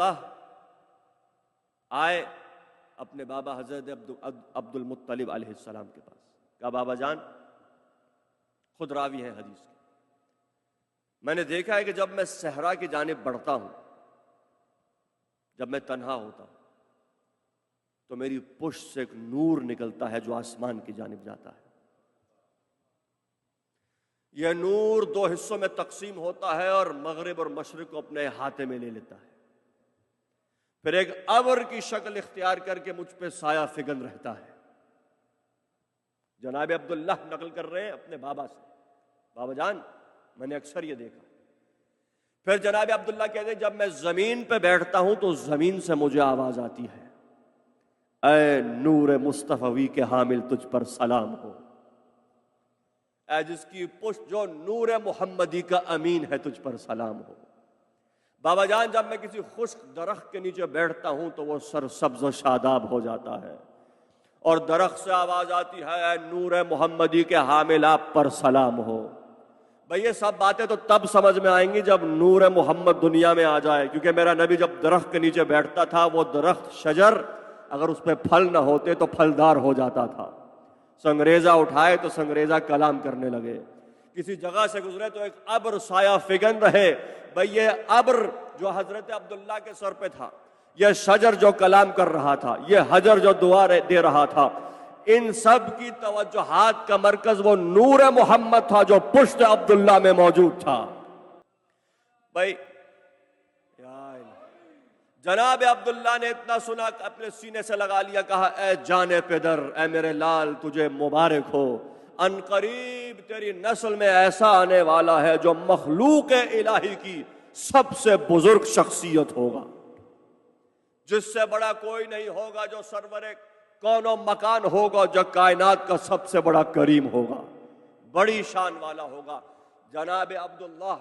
اللہ آئے اپنے بابا حضرت عبد المطلب علیہ السلام کے پاس. کہا بابا جان، خود راوی ہے حدیث کے، میں نے دیکھا ہے کہ جب میں صحرا کی جانب بڑھتا ہوں، جب میں تنہا ہوتا ہوں، تو میری پشت سے ایک نور نکلتا ہے جو آسمان کی جانب جاتا ہے. یہ نور دو حصوں میں تقسیم ہوتا ہے اور مغرب اور مشرق کو اپنے احاطے میں لے لیتا ہے. پھر ایک ابر کی شکل اختیار کر کے مجھ پہ سایہ فگن رہتا ہے. جناب عبداللہ نقل کر رہے ہیں اپنے بابا سے، بابا جان میں نے اکثر یہ دیکھا. پھر جناب عبداللہ کہتے ہیں جب میں زمین پہ بیٹھتا ہوں تو زمین سے مجھے آواز آتی ہے، اے نور مصطفی کے حامل تجھ پر سلام ہو، اے جس کی پشت جو نور محمدی کا امین ہے تجھ پر سلام ہو. بابا جان جب میں کسی خشک درخت کے نیچے بیٹھتا ہوں تو وہ سرسبز و شاداب ہو جاتا ہے، اور درخت سے آواز آتی ہے اے نور محمدی کے حامل آپ پر سلام ہو. بھئی یہ سب باتیں تو تب سمجھ میں آئیں گی جب نور محمد دنیا میں آ جائے، کیونکہ میرا نبی جب درخت کے نیچے بیٹھتا تھا وہ درخت شجر اگر اس پہ پھل نہ ہوتے تو پھلدار ہو جاتا تھا. سنگریزہ اٹھائے تو سنگریزہ کلام کرنے لگے، کسی جگہ سے گزرے تو ایک ابر سایہ فگن رہے. بھئی یہ ابر جو حضرت عبداللہ کے سر پہ تھا، یہ شجر جو کلام کر رہا تھا، یہ حجر جو دعا دے رہا تھا، ان سب کی توجہات کا مرکز وہ نور محمد تھا جو پشت عبداللہ میں موجود تھا. بھئی جناب عبداللہ نے اتنا سنا اپنے سینے سے لگا لیا، کہا اے جان پدر، اے میرے لال تجھے مبارک ہو، ان قریب تیری نسل میں ایسا آنے والا ہے جو مخلوق الہی کی سب سے بزرگ شخصیت ہوگا، جس سے بڑا کوئی نہیں ہوگا، جو سرور کون و مکان ہوگا، جو کائنات کا سب سے بڑا کریم ہوگا، بڑی شان والا ہوگا. جناب عبداللہ